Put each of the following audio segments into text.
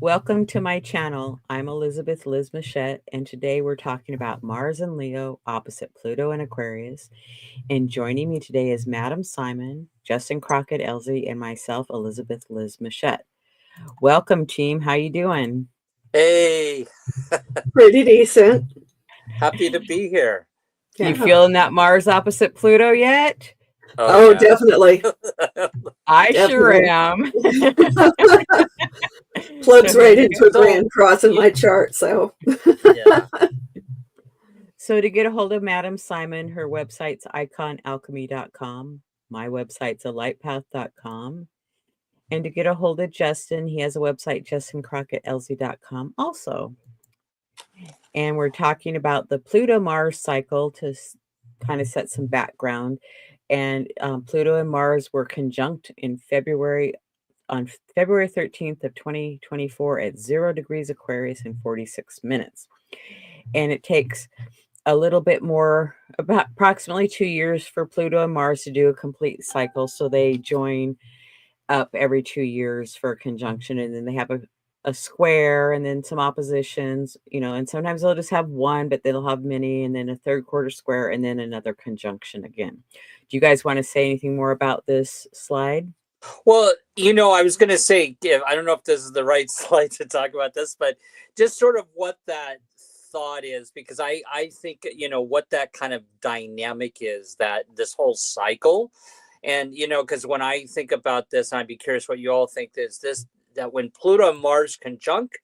Welcome to my channel. I'm Elizabeth Liz Muschett, and today we're talking about Mars and Leo opposite Pluto and Aquarius. And joining me today is Madam Simon, Justin Crockett, Elzie, and myself, Elizabeth Liz Muschett. Welcome, team. How you doing? Hey, Pretty decent. happy to be here. You feeling that Mars opposite Pluto yet? Oh, yeah. Definitely. I sure Definitely. am. Plugs So right to into a get- grand cross in my chart. So Yeah. So to get a hold of Madam Simon, her website's iconalchemy.com. My website's alightpath.com. And to get a hold of Justin, he has a website, justincrocketelzie.com also. And we're talking about the Pluto-Mars cycle to kind of set some background. And Pluto and Mars were conjunct on February 13th of 2024 at 0 degrees Aquarius in 46 minutes. And it takes a little bit more, about approximately 2 years for Pluto and Mars to do a complete cycle. So they join up every 2 years for a conjunction, and then they have a square and then some oppositions, and sometimes they'll just have one, but they'll have many, and then a third quarter square, and then another conjunction again. Do you guys want to say anything more about this slide? Well, I was going to say, I don't know if this is the right slide to talk about this, but just sort of what that thought is, because I think, what that kind of dynamic is, that this whole cycle. And, because when I think about this, and I'd be curious what you all think, is this, that when Pluto and Mars conjunct,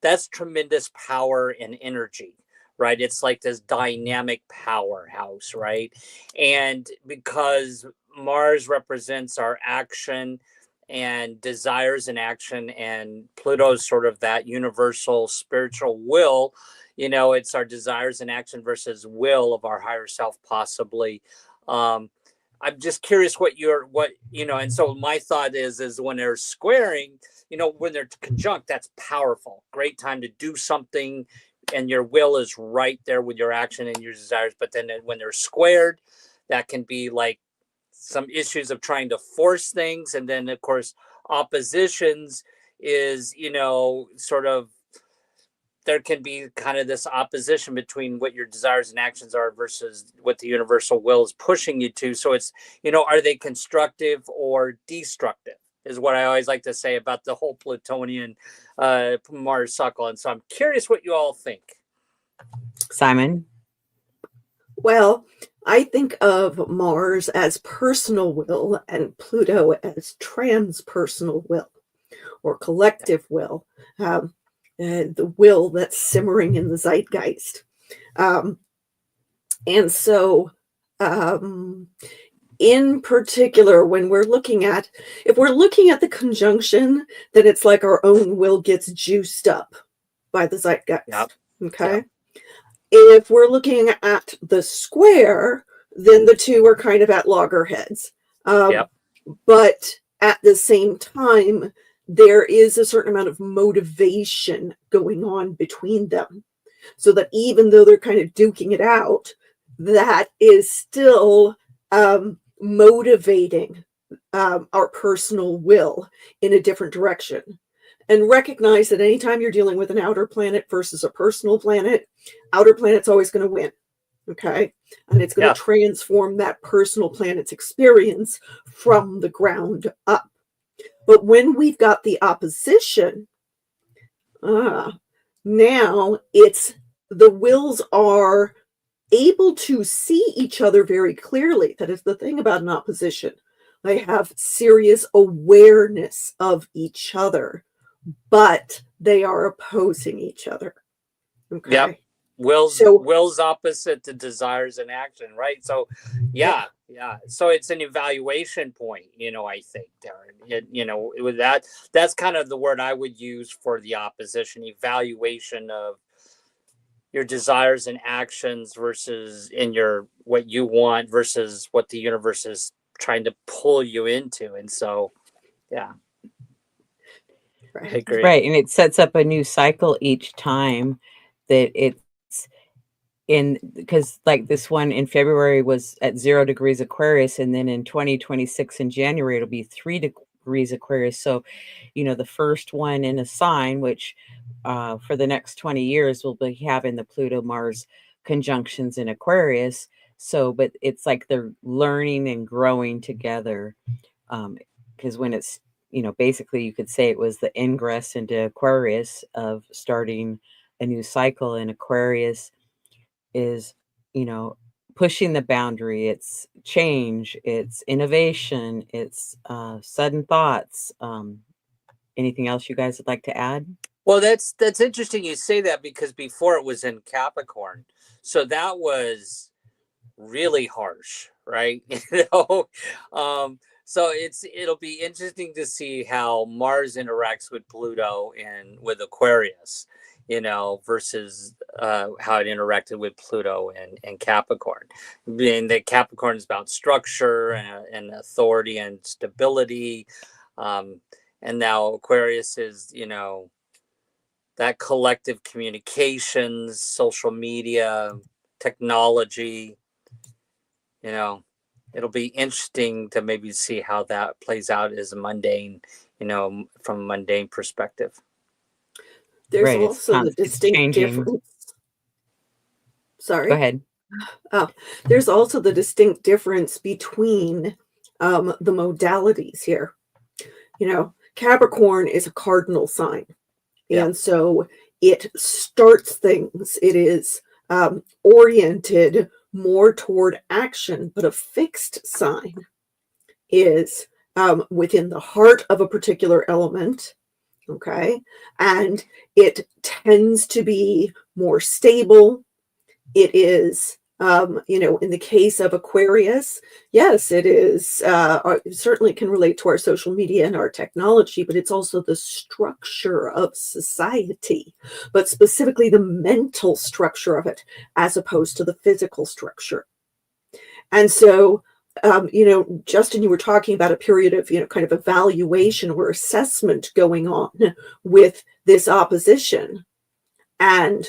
that's tremendous power and energy, right? It's like this dynamic powerhouse, right? And because Mars represents our action and desires in action, and Pluto's sort of that universal spiritual will, it's our desires in action versus will of our higher self, possibly. I'm just curious and so my thought is when they're squaring, when they're conjunct, that's powerful. Great time to do something, and your will is right there with your action and your desires. But then when they're squared, that can be like some issues of trying to force things. And then, of course, oppositions is, sort of, there can be kind of this opposition between what your desires and actions are versus what the universal will is pushing you to. So it's, are they constructive or destructive, is what I always like to say about the whole Plutonian Mars cycle. And so I'm curious what you all think. Simon? well, I think of Mars as personal will and Pluto as transpersonal will or collective will. The will that's simmering in the zeitgeist. And so, in particular, when if we're looking at the conjunction, then it's like our own will gets juiced up by the zeitgeist. Yep. Okay. Yep. If we're looking at the square, then the two are kind of at loggerheads. Yep. But at the same time, there is a certain amount of motivation going on between them. So that even though they're kind of duking it out, that is still motivating our personal will in a different direction. And recognize that anytime you're dealing with an outer planet versus a personal planet, outer planet's always going to win. Okay. And it's going to transform that personal planet's experience from the ground up. But when we've got the opposition, now it's the wills are able to see each other very clearly. That is the thing about an opposition. They have serious awareness of each other, but they are opposing each other. Okay. Yep. Will's opposite to desires and action, right? So yeah. So it's an evaluation point, I think, Darren. With that's kind of the word I would use for the opposition: evaluation of your desires and actions versus what you want versus what the universe is trying to pull you into. And so, yeah. Right. I agree. Right. And it sets up a new cycle each time that it's because like this one in February was at 0 degrees Aquarius, and then in 2026 in January it'll be degrees Aquarius. So, the first one in a sign, which for the next 20 years we'll be having the Pluto Mars conjunctions in Aquarius. So, but it's like they're learning and growing together. Because when it's, basically you could say it was the ingress into Aquarius of starting a new cycle, and Aquarius is, pushing the boundary. It's change, it's innovation, it's sudden thoughts. Anything else you guys would like to add? Well, that's interesting you say that, because before it was in Capricorn, so that was really harsh, right? So it'll be interesting to see how Mars interacts with Pluto and with Aquarius, versus how it interacted with Pluto and Capricorn. Being that Capricorn is about structure and authority and stability, and now Aquarius is, that collective communications, social media, technology. It'll be interesting to maybe see how that plays out as a mundane, from a mundane perspective. There's Right, also the distinct changing. difference. Sorry. Go ahead. There's also the distinct difference between the modalities here. Capricorn is a cardinal sign. Yeah. And so it starts things. It is oriented more toward action, but a fixed sign is within the heart of a particular element. Okay. And it tends to be more stable. It is, in the case of Aquarius, yes, it is, it certainly can relate to our social media and our technology, but it's also the structure of society, but specifically the mental structure of it, as opposed to the physical structure. And so, Justin, you were talking about a period of, kind of evaluation or assessment going on with this opposition. And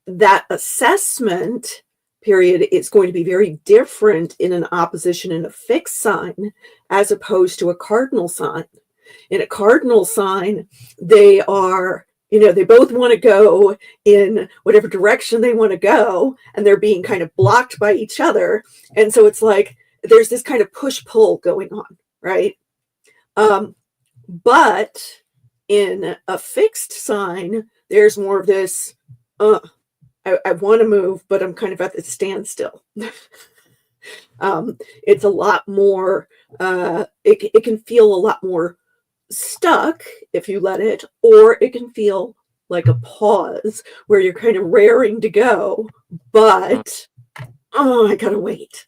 that assessment period is going to be very different in an opposition in a fixed sign as opposed to a cardinal sign. In a cardinal sign, they are, they both want to go in whatever direction they want to go, and they're being kind of blocked by each other. And so it's like there's this kind of push-pull going on, right? But in a fixed sign, there's more of this, I want to move, but I'm kind of at the standstill. It's a lot more, it can feel a lot more stuck if you let it, or it can feel like a pause where you're kind of raring to go, but, I gotta wait.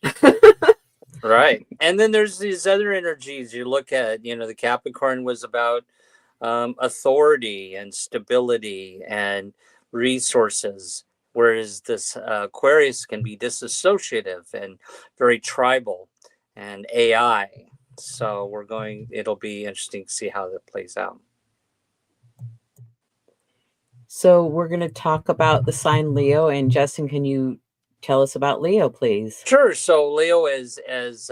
Right. And then there's these other energies you look at, the Capricorn was about authority and stability and resources, whereas this Aquarius can be disassociative and very tribal and AI. So it'll be interesting to see how that plays out. So we're going to talk about the sign Leo, and Justin, can you tell us about Leo, please? Sure. So Leo is, as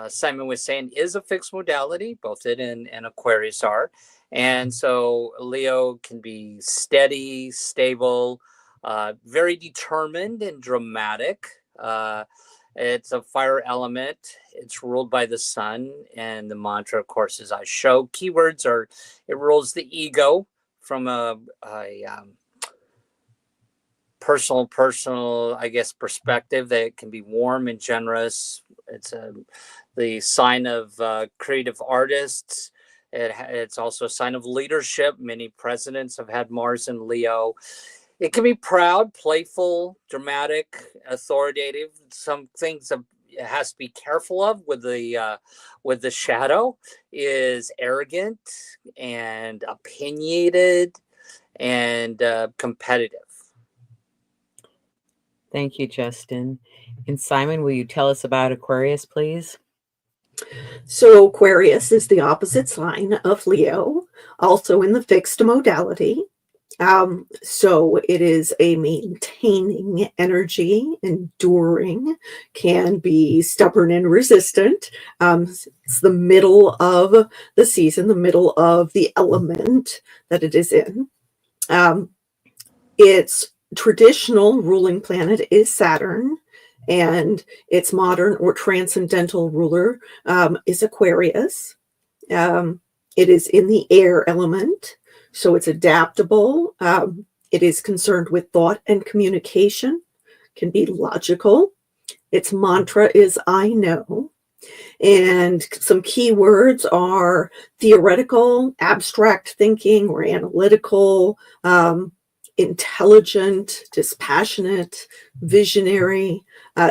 Simon was saying, is a fixed modality. Both it and Aquarius are. And so Leo can be steady, stable, very determined and dramatic. It's a fire element. It's ruled by the sun. And the mantra, of course, is I show. Keywords are, it rules the ego from a personal, I guess, perspective, that it can be warm and generous. It's the sign of creative artists. It's also a sign of leadership. Many presidents have had Mars and Leo. It can be proud, playful, dramatic, authoritative. Some things it has to be careful of with the shadow is arrogant and opinionated and competitive. Thank you, Justin. And Simon, will you tell us about Aquarius, please? So Aquarius is the opposite sign of Leo, also in the fixed modality. So it is a maintaining energy, enduring, can be stubborn and resistant. It's the middle of the season, the middle of the element that it is in. Its traditional ruling planet is Saturn, and its modern or transcendental ruler is Aquarius. It is in the air element, so it's adaptable. It is concerned with thought and communication, can be logical. Its mantra is I know. And some key words are theoretical, abstract thinking, or analytical, intelligent, dispassionate, visionary,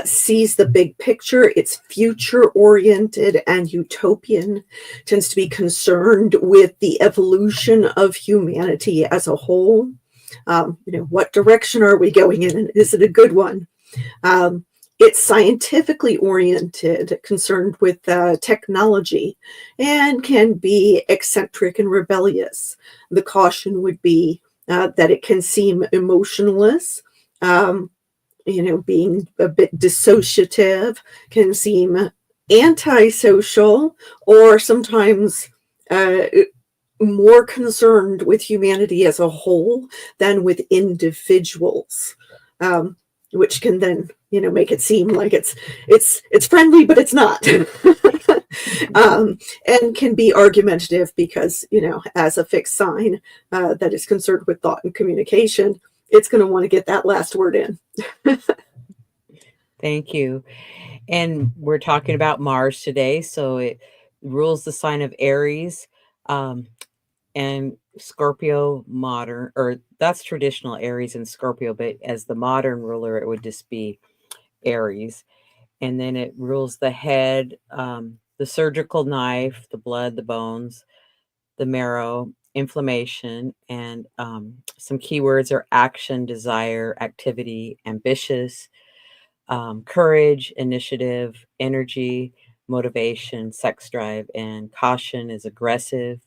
sees the big picture. It's future oriented and utopian, tends to be concerned with the evolution of humanity as a whole. What direction are we going in, and is it a good one? It's scientifically oriented, concerned with technology, and can be eccentric and rebellious. The caution would be that it can seem emotionless, being a bit dissociative, can seem antisocial, or sometimes more concerned with humanity as a whole than with individuals, which can then make it seem like it's friendly, but it's not. And can be argumentative because as a fixed sign that is concerned with thought and communication, it's going to want to get that last word in. Thank you. And we're talking about Mars today, so it rules the sign of Aries, and Scorpio modern, or that's traditional Aries and Scorpio, but as the modern ruler, it would just be Aries. And then it rules the head, the surgical knife, the blood, the bones, the marrow, inflammation, and some keywords are action, desire, activity, ambitious, courage, initiative, energy, motivation, sex drive, and caution is aggressive,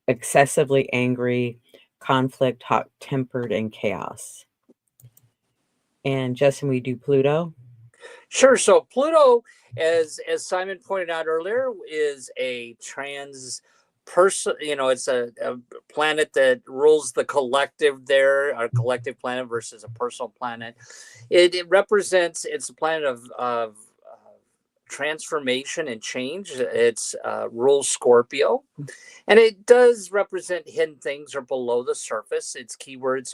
excessively angry, conflict, hot-tempered, and chaos. And Justin, we do Pluto. Sure. So Pluto, as Simon pointed out earlier, is a person. It's a planet that rules the collective. There, a collective planet versus a personal planet. It represents. It's a planet of transformation and change. It's rules Scorpio, and it does represent hidden things or below the surface. Its keywords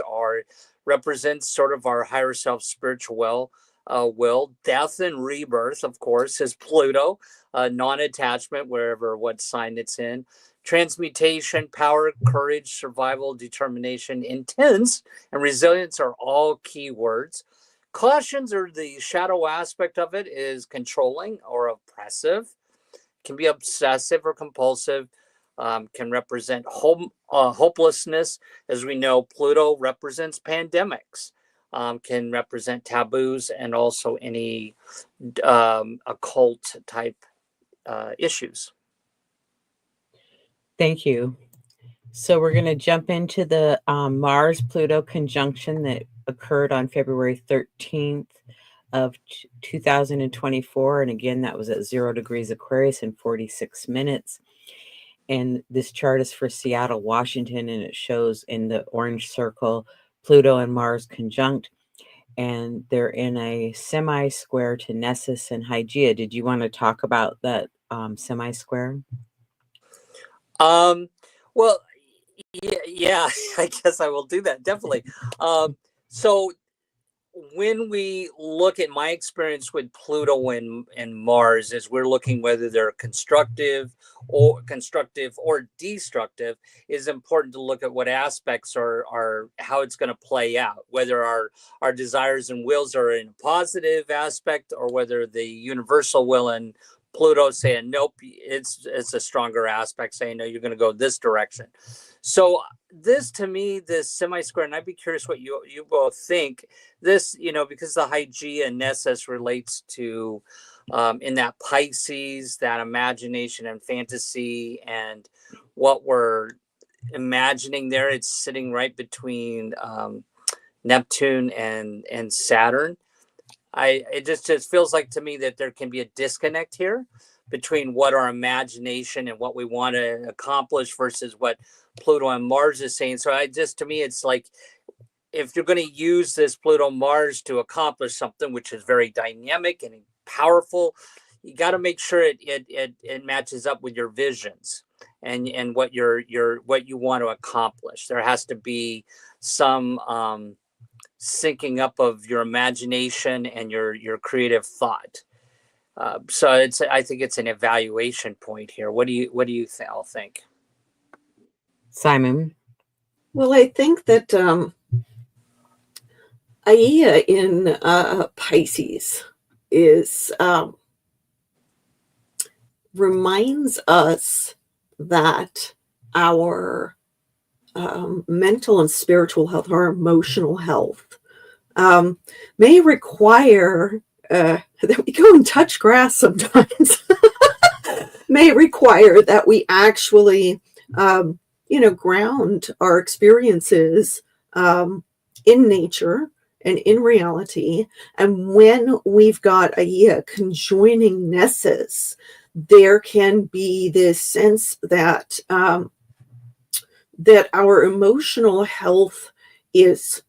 represents sort of our higher self, spiritual will. Death and rebirth, of course, is Pluto. Non-attachment, what sign it's in. Transmutation, power, courage, survival, determination, intense, and resilience are all keywords. Cautions, or the shadow aspect of it, is controlling or oppressive. Can be obsessive or compulsive. Can represent hopelessness. As we know, Pluto represents pandemics. Can represent taboos and also any occult type issues. Thank you. So we're going to jump into the Mars Pluto conjunction that occurred on February 13th of 2024. And again, that was at 0 degrees Aquarius in 46 minutes. And this chart is for Seattle, Washington, and it shows in the orange circle Pluto and Mars conjunct. And they're in a semi-square to Nessus and Hygeia. Did you want to talk about that semi-square? Well, yeah, I guess I will do that, definitely. So when we look at my experience with Pluto and Mars, is we're looking whether they're constructive or destructive, is important to look at what aspects are how it's going to play out, whether our desires and wills are in a positive aspect, or whether the universal will and Pluto saying nope, it's a stronger aspect saying no, you're going to go this direction. So this, to me, this semi-square, and I'd be curious what you both think. This, because the Hygeia and Nessus relates to in that Pisces, that imagination and fantasy, and what we're imagining there, it's sitting right between Neptune and Saturn. It just feels like to me that there can be a disconnect here between what our imagination and what we want to accomplish versus what Pluto and Mars is saying. So to me, it's like, if you're going to use this Pluto Mars to accomplish something which is very dynamic and powerful, you got to make sure it matches up with your visions and what what you want to accomplish. There has to be some syncing up of your imagination and your creative thought. So I think it's an evaluation point here. What do you all think? Simon? Well, I think that Aia in Pisces is reminds us that our mental and spiritual health, our emotional health, may require that we go and touch grass sometimes. May require that we actually, ground our experiences in nature and in reality. And when we've got a conjoining Nessus, there can be this sense that that our emotional health is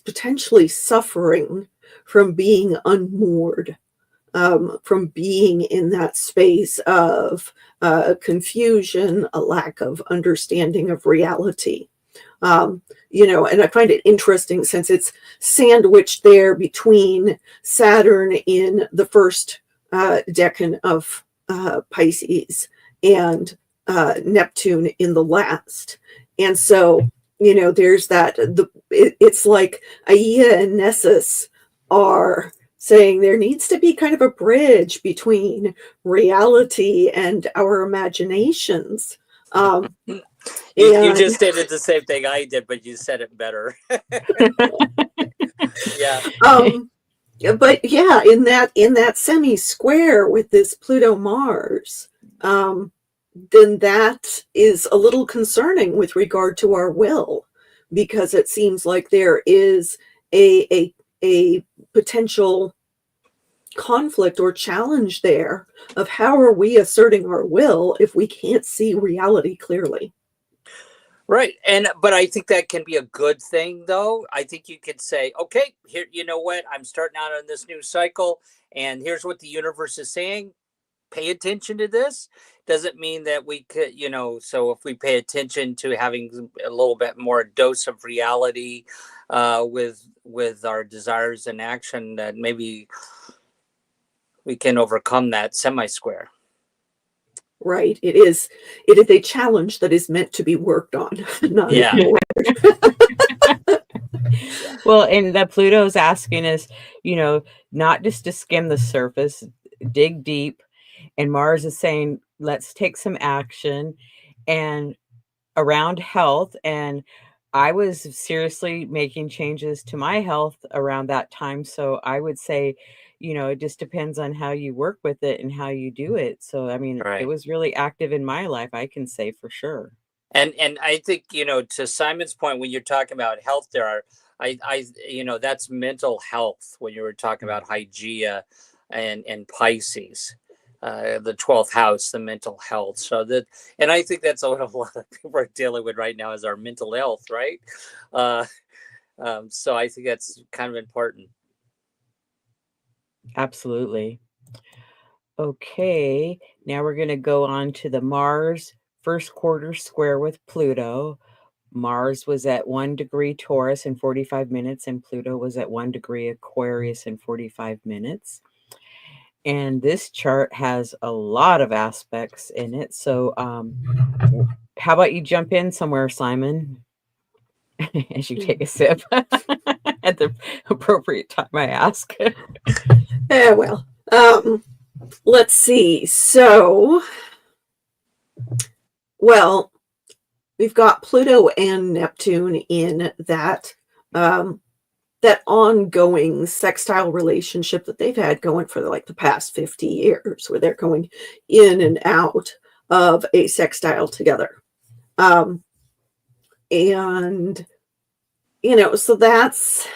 potentially suffering from being unmoored, from being in that space of confusion, a lack of understanding of reality. And I find it interesting since it's sandwiched there between Saturn in the first decan of Pisces and Neptune in the last. And so, there's that, it's like Aia and Nessus are saying there needs to be kind of a bridge between reality and our imaginations. You just stated the same thing I did, but you said it better. Yeah. But yeah, in that semi-square with this Pluto Mars, then that is a little concerning with regard to our will, because it seems like there is a potential conflict or challenge there of how are we asserting our will if we can't see reality clearly. Right. But I think that can be a good thing, though. I think you could say, okay, here, you know what? I'm starting out on this new cycle, and here's what the universe is saying. Pay attention to this. Doesn't mean that we could, so if we pay attention to having a little bit more dose of reality with our desires and action, that maybe we can overcome that semi-square. Right. It is a challenge that is meant to be worked on, not ignored. Well, and that Pluto's asking us, not just to skim the surface, dig deep. And Mars is saying, let's take some action and around health. And I was seriously making changes to my health around that time. So I would say, it just depends on how you work with it and how you do it. So, I mean, Right. It was really active in my life, I can say for sure. And I think, to Simon's point, when you're talking about health, that's mental health when you were talking about Hygeia and Pisces, the 12th house, the mental health. And I think that's what a lot of people are dealing with right now is our mental health, right? So I think that's kind of important. Absolutely. Okay, now we're going to go on to the Mars first quarter square with Pluto. Mars was at 1 degree Taurus in 45 minutes, and Pluto was at 1 degree Aquarius in 45 minutes. And this chart has a lot of aspects in it. So how about you jump in somewhere, Simon, as you take a sip at the appropriate time, I ask. Well, let's see. So, well, we've got Pluto and Neptune in that that ongoing sextile relationship that they've had going for the past 50 years, where they're going in and out of a sextile together. And And, so that's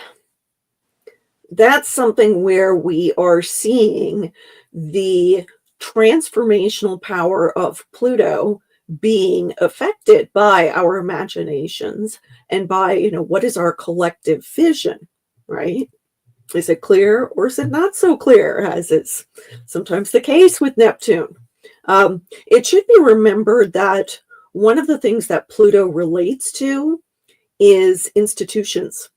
something where we are seeing the transformational power of Pluto being affected by our imaginations and by, what is our collective vision, right? Is it clear or is it not so clear, as is sometimes the case with Neptune? It should be remembered that one of the things that Pluto relates to is institutions.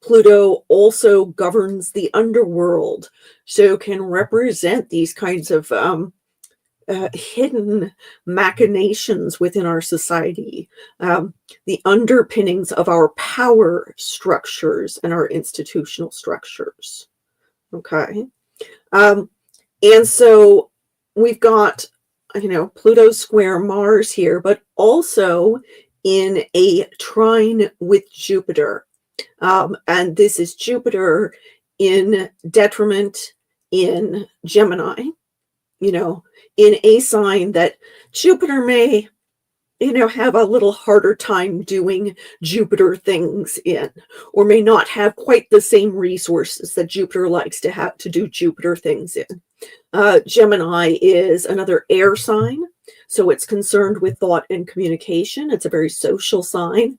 Pluto also governs the underworld, so can represent these kinds of hidden machinations within our society, the underpinnings of our power structures and our institutional structures. Okay. And so we've got, Pluto square Mars here, but also in a trine with Jupiter. And this is Jupiter in detriment in Gemini, in a sign that Jupiter may, have a little harder time doing Jupiter things in, or may not have quite the same resources that Jupiter likes to have to do Jupiter things in. Gemini is another air sign, so it's concerned with thought and communication. It's a very social sign,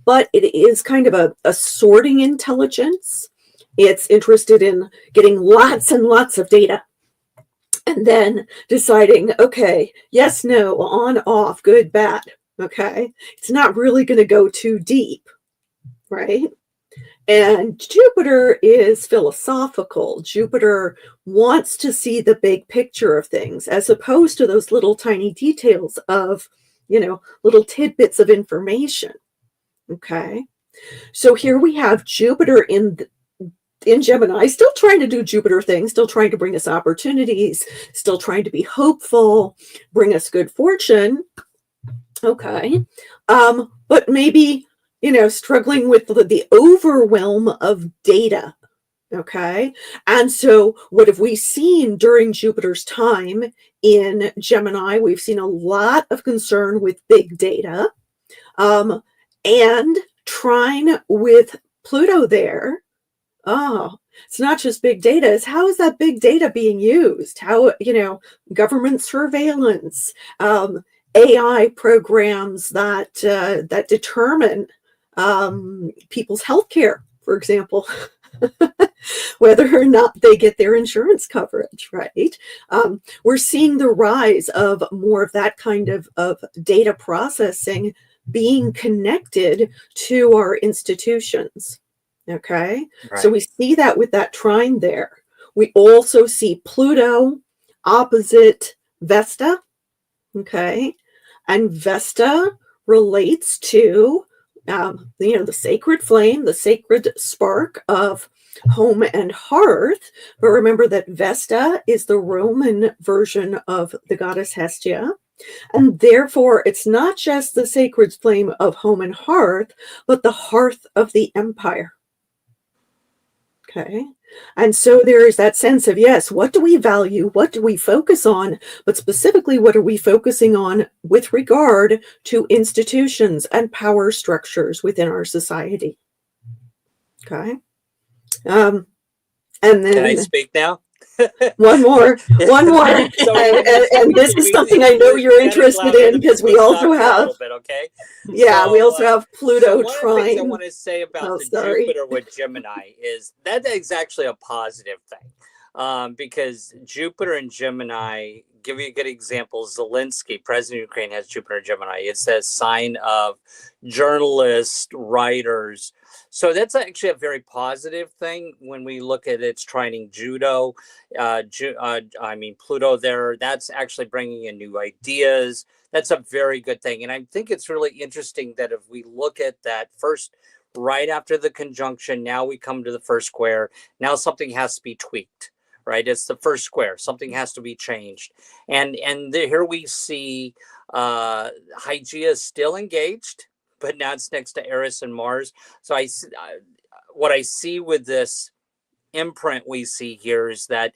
but it is kind of a sorting intelligence. It's interested in getting lots and lots of data and then deciding, okay, yes, no, on, off, good, bad. Okay. It's not really going to go too deep, right? And Jupiter is philosophical. Jupiter wants to see the big picture of things, as opposed to those little tiny details of, little tidbits of information. Okay. So here we have Jupiter in Gemini, still trying to do Jupiter things, still trying to bring us opportunities, still trying to be hopeful, bring us good fortune. Okay. But maybe, struggling with the overwhelm of data. Okay. And so what have we seen during Jupiter's time in Gemini? We've seen a lot of concern with big data, and trine with Pluto there. Oh, it's not just big data. It's how is that big data being used? How, government surveillance, AI programs that determine people's healthcare, for example, whether or not they get their insurance coverage, right? We're seeing the rise of more of that kind of data processing being connected to our institutions. Okay. Right. So we see that with that trine there. We also see Pluto opposite Vesta. Okay. And Vesta relates to, the sacred flame, the sacred spark of home and hearth. But remember that Vesta is the Roman version of the goddess Hestia. And therefore, it's not just the sacred flame of home and hearth, but the hearth of the empire. Okay. And so there is that sense of, yes, what do we value? What do we focus on? But specifically, what are we focusing on with regard to institutions and power structures within our society? Okay. And then can I speak now? one more. So, and this is something I know you're interested in, because we also have a little bit, okay? Yeah, we also have Pluto trine. One of the things I want to say about Jupiter with Gemini is that is actually a positive thing, because Jupiter and Gemini, give you a good example, Zelensky, president of Ukraine, has Jupiter and Gemini. It says sign of journalists, writers. So that's actually a very positive thing when we look at its trining Pluto there. That's actually bringing in new ideas. That's a very good thing. And I think it's really interesting that if we look at that first, right after the conjunction, now we come to the first square. Now something has to be tweaked, right? It's the first square. Something has to be changed. And here we see Hygeia is still engaged, but now it's next to Eris and Mars. So what I see with this imprint we see here is that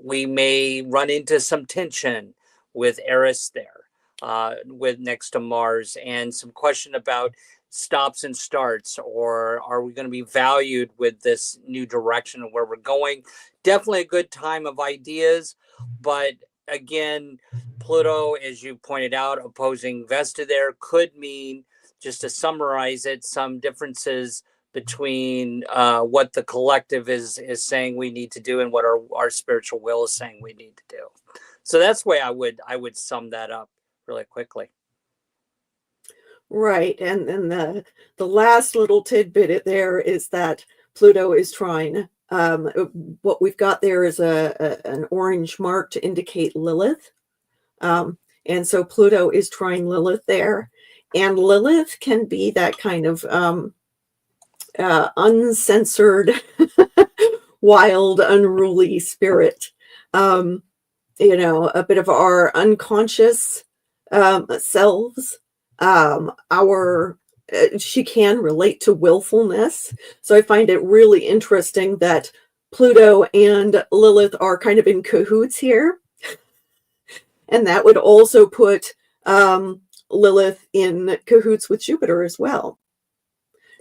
we may run into some tension with Eris there. with next to Mars, and some question about stops and starts, or are we going to be valued with this new direction of where we're going? Definitely a good time of ideas, but again, Pluto, as you pointed out, opposing Vesta there could mean, just to summarize it, some differences between what the collective is saying we need to do and what our spiritual will is saying we need to do. So that's the way I would sum that up really quickly. Right. And then the last little tidbit there is that Pluto is trine. What we've got there is an orange mark to indicate Lilith. And so Pluto is trine Lilith there. And Lilith can be that kind of uncensored, wild, unruly spirit. You know, a bit of our unconscious selves. She can relate to willfulness. So I find it really interesting that Pluto and Lilith are kind of in cahoots here. And that would also put Lilith in cahoots with Jupiter as well.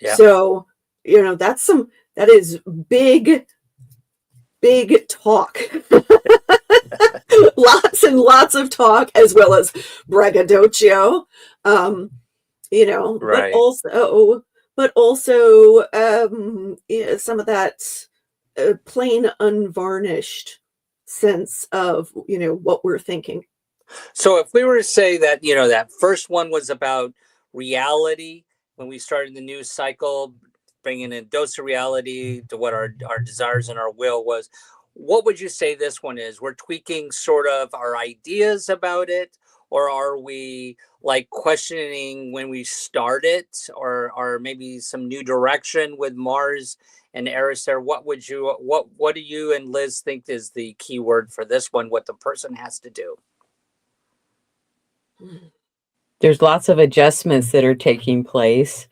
Yeah. So, you know, that is big talk. Lots and lots of talk, as well as braggadocio. You know, right. but also yeah, some of that plain unvarnished sense of, you know, what we're thinking. So if we were to say that, you know, that first one was about reality, when we started the news cycle, bringing a dose of reality to what our desires and our will was, what would you say this one is? We're tweaking sort of our ideas about it, or are we like questioning when we start it, or maybe some new direction with Mars and Eris there? What do you and Liz think is the key word for this one, what the person has to do? There's lots of adjustments that are taking place,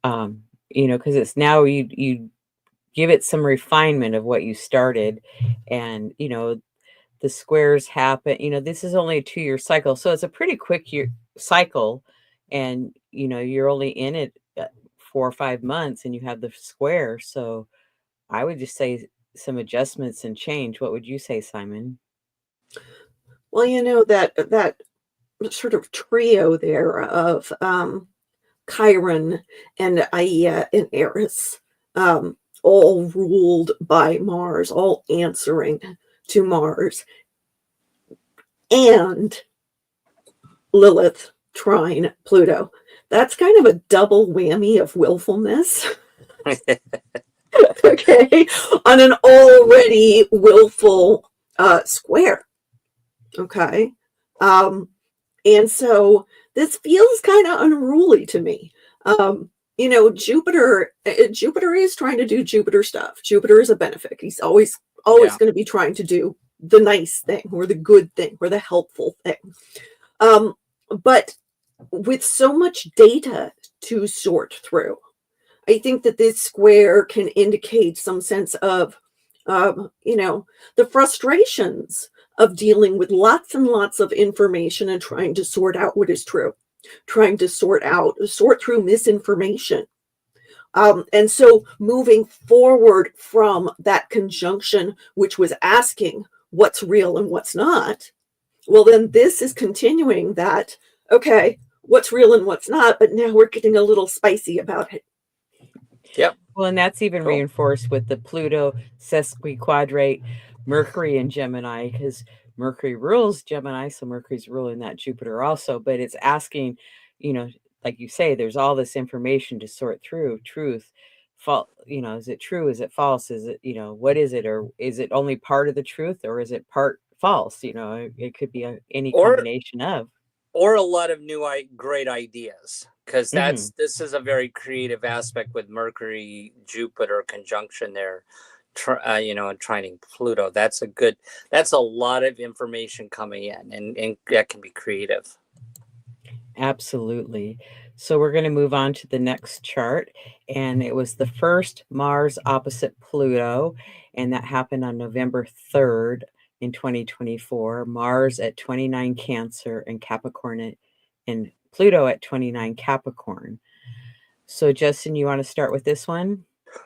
you know, because it's now you give it some refinement of what you started, and, you know, the squares happen, you know, this is only a 2-year cycle, so it's a pretty quick year cycle, and, you know, you're only in it 4 or 5 months and you have the square. So I would just say some adjustments and change. What would you say, Simon? Well, you know, that sort of trio there of Chiron and Aia and Eris, all ruled by Mars, all answering to Mars, and Lilith trine Pluto. That's kind of a double whammy of willfulness. Okay, on an already willful square. Okay. And so this feels kind of unruly to me. You know, Jupiter is trying to do Jupiter stuff. Jupiter is a benefic. He's always going to be trying to do the nice thing, or the good thing, or the helpful thing. But with so much data to sort through, I think that this square can indicate some sense of, you know, the frustrations of dealing with lots and lots of information and trying to sort out what is true, trying to sort through misinformation. And so moving forward from that conjunction, which was asking what's real and what's not, well, then this is continuing that, okay, what's real and what's not, but now we're getting a little spicy about it. Yep. Well, and that's even reinforced with the Pluto sesquiquadrate Mercury in Gemini, because Mercury rules Gemini, so Mercury's ruling that Jupiter also. But it's asking, you know, like you say, there's all this information to sort through. Truth, false, you know, is it true? Is it false? Is it, you know, what is it? Or is it only part of the truth, or is it part false? You know, it could be any combination of. Or a lot of new great ideas, because this is a very creative aspect with Mercury Jupiter conjunction there, you know, and trining Pluto. That's a lot of information coming in, and that can be creative. Absolutely. So we're going to move on to the next chart, and it was the first Mars opposite Pluto, and that happened on November 3rd, in 2024, Mars at 29 Cancer and Capricorn and Pluto at 29 Capricorn. So Justin, you want to start with this one?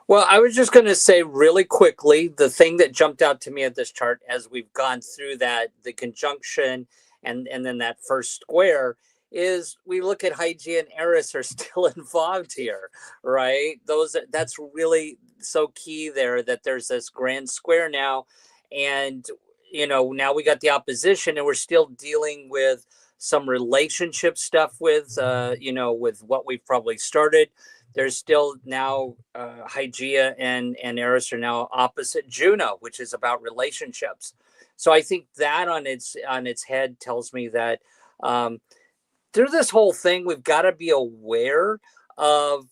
Well, I was just going to say really quickly, the thing that jumped out to me at this chart as we've gone through that, the conjunction and then that first square, is we look at Hygiea and Eris are still involved here, right? That's really so key there, that there's this grand square now. And, now we got the opposition, and we're still dealing with some relationship stuff with what we've probably started. There's still now Hygiea and Eris are now opposite Juno, which is about relationships. So I think that on its head tells me that through this whole thing, we've got to be aware of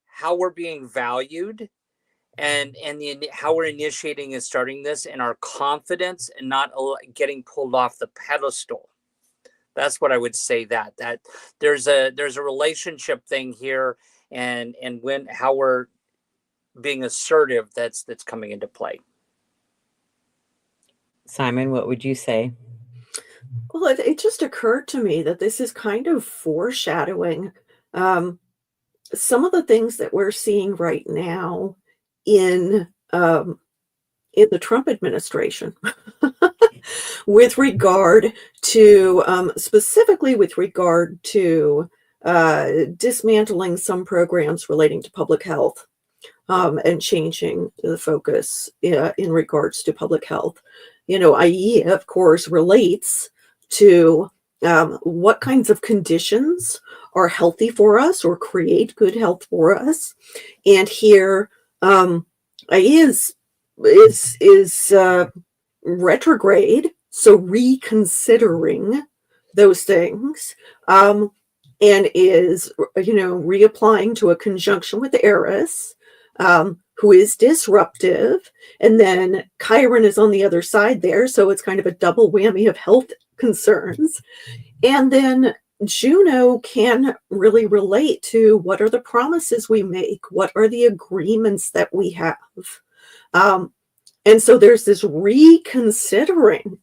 how we're being valued and how we're initiating and starting this, and our confidence and not getting pulled off the pedestal. That's what I would say, that there's a relationship thing here, and how we're being assertive that's coming into play. Simon, what would you say? Well, it just occurred to me that this is kind of foreshadowing some of the things that we're seeing right now in the Trump administration with regard to specifically with regard to dismantling some programs relating to public health and changing the focus in regards to public health. IE, of course, relates to what kinds of conditions are healthy for us or create good health for us. And here, IE is retrograde, so reconsidering those things, and is reapplying to a conjunction with Eris, who is disruptive, and then Chiron is on the other side there, so it's kind of a double whammy of health concerns. And then Juno can really relate to what are the promises we make, what are the agreements that we have. And so there's this reconsidering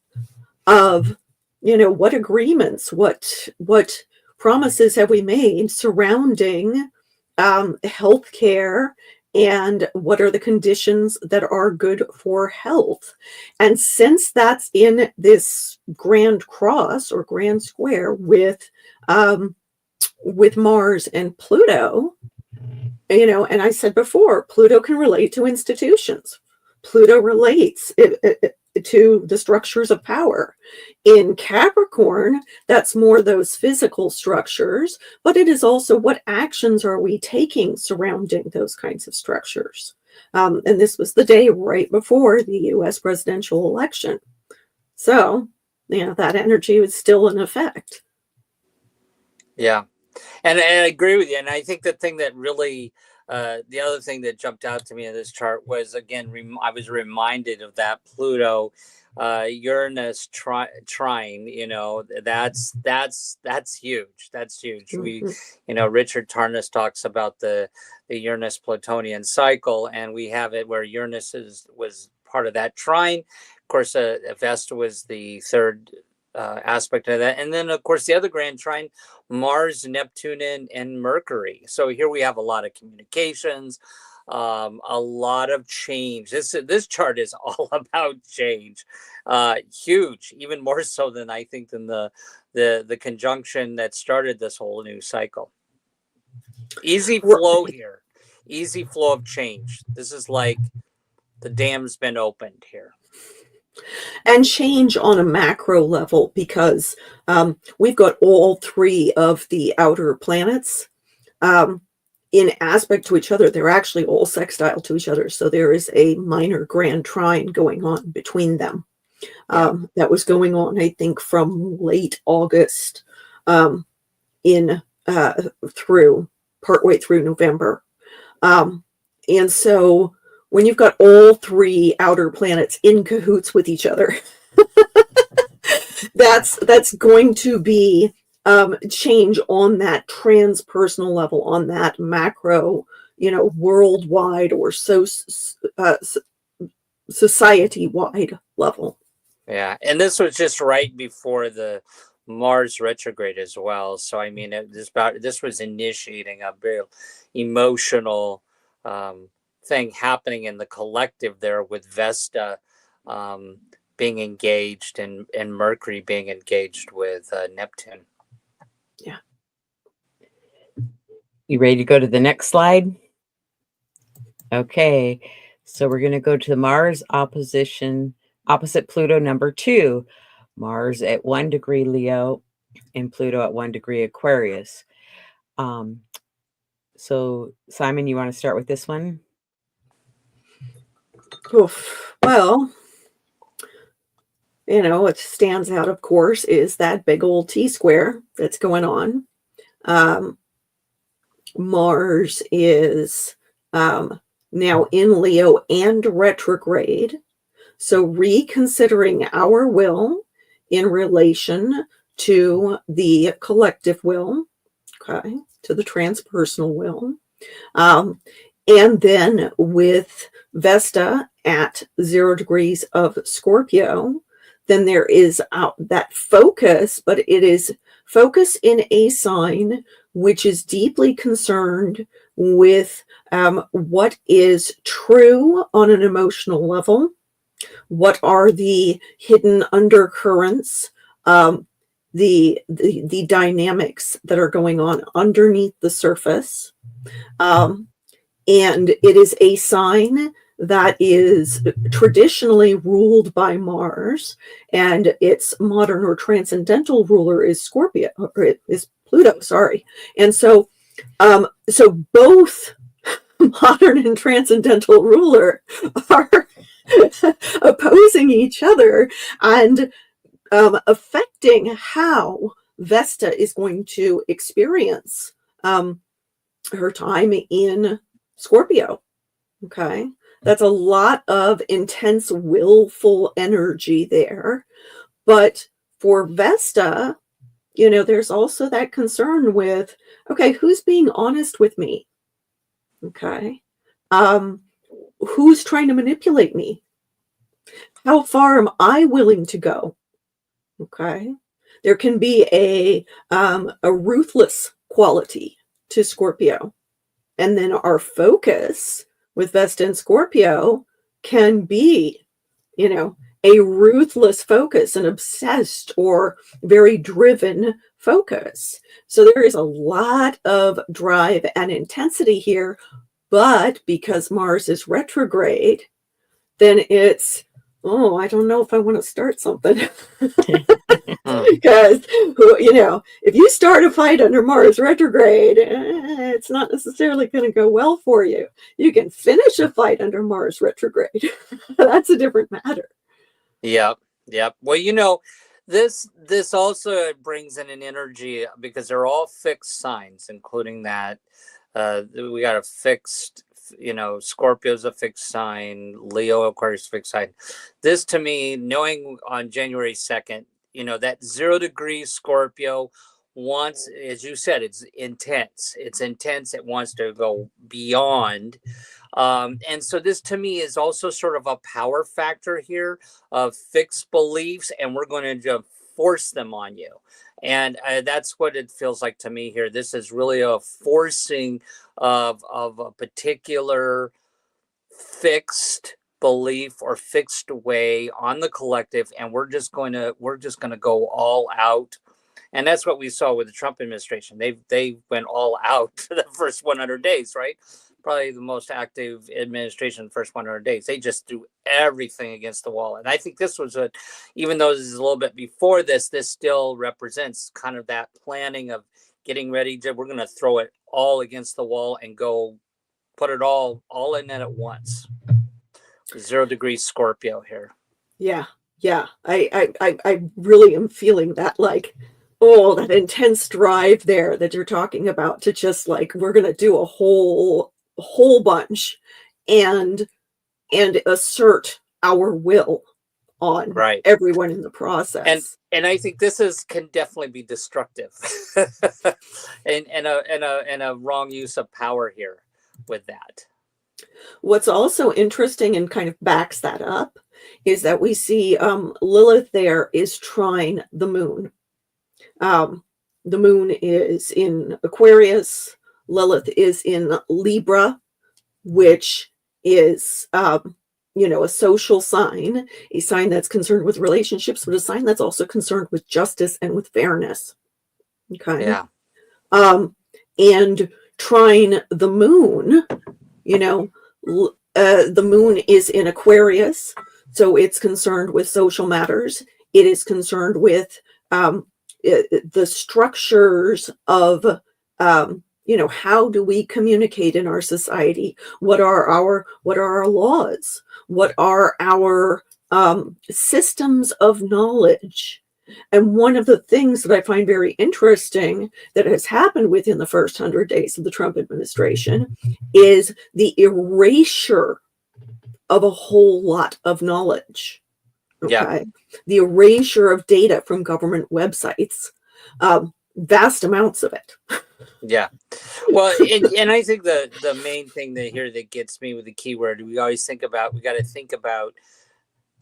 of, what agreements, what promises have we made surrounding healthcare, and what are the conditions that are good for health. And since that's in this grand cross or grand square with Mars and Pluto, and I said before, Pluto can relate to institutions. Pluto relates to the structures of power. In Capricorn, that's more those physical structures, but it is also what actions are we taking surrounding those kinds of structures. And this was the day right before the US presidential election. So, that energy was still in effect. Yeah. And I agree with you. And I think the thing that really, the other thing that jumped out to me in this chart was, again, I was reminded of that Pluto Uranus trine. That's huge. That's huge. Mm-hmm. Richard Tarnas talks about the Uranus Plutonian cycle, and we have it where Uranus was part of that trine. Of course, Vesta was the third aspect of that, and then of course the other grand trine, Mars, Neptune, and Mercury. So here we have a lot of communications, a lot of change. This chart is all about change, huge, even more so than I think than the conjunction that started this whole new cycle. Easy flow here, easy flow of change. This is like the dam's been opened here. And change on a macro level, because we've got all three of the outer planets in aspect to each other. They're actually all sextile to each other. So there is a minor grand trine going on between them. That was going on, I think, from late August through partway through November. And so when you've got all three outer planets in cahoots with each other, that's going to be change on that transpersonal level, on that macro, worldwide or society-wide level. Yeah, and this was just right before the Mars retrograde as well. So I mean, this was initiating a very emotional thing happening in the collective there, with Vesta being engaged and Mercury being engaged with Neptune. Yeah. You ready to go to the next slide? Okay, so we're going to go to the Mars opposite Pluto number 2. Mars at 1 degree Leo and Pluto at 1 degree Aquarius. So Simon, you want to start with this one? Oof. Well, what stands out, of course, is that big old T-square that's going on. Mars is now in Leo and retrograde. So reconsidering our will in relation to the collective will, okay, to the transpersonal will. And then with Vesta at 0 degrees of Scorpio, then there is that focus, but it is focus in a sign which is deeply concerned with what is true on an emotional level, what are the hidden undercurrents, the dynamics that are going on underneath the surface. And it is a sign that is traditionally ruled by Mars, and its modern or transcendental ruler is Scorpio, or it is Pluto, sorry. And so both modern and transcendental ruler are opposing each other and affecting how Vesta is going to experience her time in Scorpio. Okay. That's a lot of intense, willful energy there. But for Vesta, there's also that concern with, okay, who's being honest with me? Okay. Who's trying to manipulate me? How far am I willing to go? Okay. There can be a ruthless quality to Scorpio. And then our focus with Vesta and Scorpio can be, a ruthless focus, an obsessed or very driven focus. So there is a lot of drive and intensity here, but because Mars is retrograde, then it's, I don't know if I want to start something. Because, if you start a fight under Mars retrograde, it's not necessarily going to go well for you. You can finish a fight under Mars retrograde. That's a different matter. Yep. Well, this also brings in an energy, because they're all fixed signs, including that we got a fixed, Scorpio's a fixed sign, Leo, Aquarius, fixed sign. This, to me, knowing on January 2nd, that 0 degree Scorpio wants, as you said, it's intense. It wants to go beyond. And so this, to me, is also sort of a power factor here of fixed beliefs, and we're going to force them on you. And that's what it feels like to me here. This is really a forcing of a particular fixed belief or fixed way on the collective, and we're just going to go all out. And that's what we saw with the Trump administration. They went all out the first 100 days, right? Probably the most active administration the first 100 days. They just threw everything against the wall. And I think this was even though this is a little bit before this still represents kind of that planning of getting ready to, we're going to throw it all against the wall and go put it all in it at once. 0 degree Scorpio here. Yeah. I really am feeling that, like, that intense drive there that you're talking about, to just like, we're going to do a whole bunch and assert our will on everyone in the process. And I think this can definitely be destructive and a wrong use of power here with that. What's also interesting and kind of backs that up is that we see Lilith there is trine the moon. The moon is in Aquarius. Lilith is in Libra, which is, a social sign, a sign that's concerned with relationships, but a sign that's also concerned with justice and with fairness. Okay. Yeah. And trine the moon, the moon is in Aquarius, so it's concerned with social matters. It is concerned with the structures of, how do we communicate in our society? What are our laws? What are our systems of knowledge? And one of the things that I find very interesting that has happened within the first 100 days of the Trump administration is the erasure of a whole lot of knowledge. Okay. Yeah. The erasure of data from government websites, vast amounts of it. Yeah. Well, and I think the main thing that gets me with the keyword, we got to think about,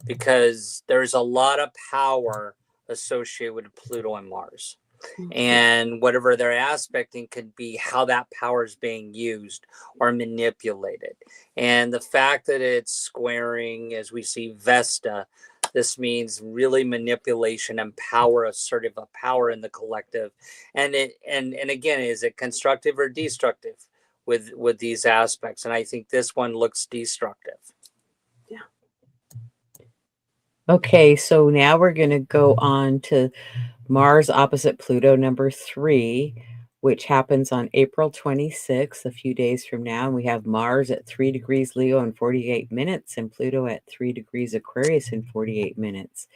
because there's a lot of power associated with Pluto and Mars. Mm-hmm. And whatever they're aspecting could be how that power is being used or manipulated. And the fact that it's squaring, as we see Vesta, this means really manipulation and power, assertive of power in the collective. And again, is it constructive or destructive with these aspects? And I think this one looks destructive. Yeah. Okay, so now we're going to go on to Mars opposite Pluto number 3, which happens on April 26th, a few days from now. And we have Mars at 3 degrees Leo in 48 minutes and Pluto at 3 degrees Aquarius in 48 minutes.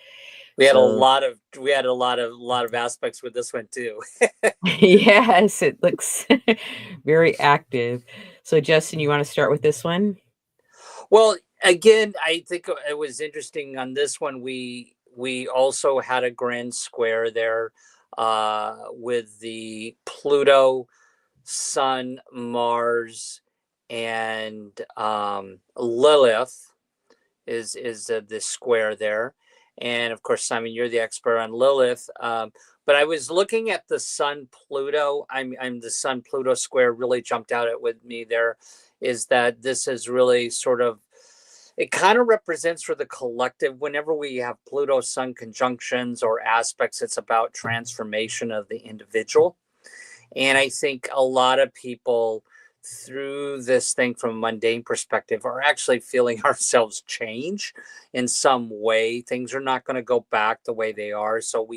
We had a lot of aspects with this one too. Yes, it looks very active. So Justin, you want to start with this one? Well, again, I think it was interesting on this one. We also had a grand square there with the Pluto, Sun, Mars, and Lilith is the square there. And of course, Simon, you're the expert on Lilith. But I was looking at the Sun Pluto. I'm the Sun Pluto square really jumped out at with me there. Is that this is really sort of, it kind of represents for the collective. Whenever we have Pluto Sun conjunctions or aspects, it's about transformation of the individual. And I think a lot of people through this thing from a mundane perspective are actually feeling ourselves change in some way. Things are not going to go back the way they are. So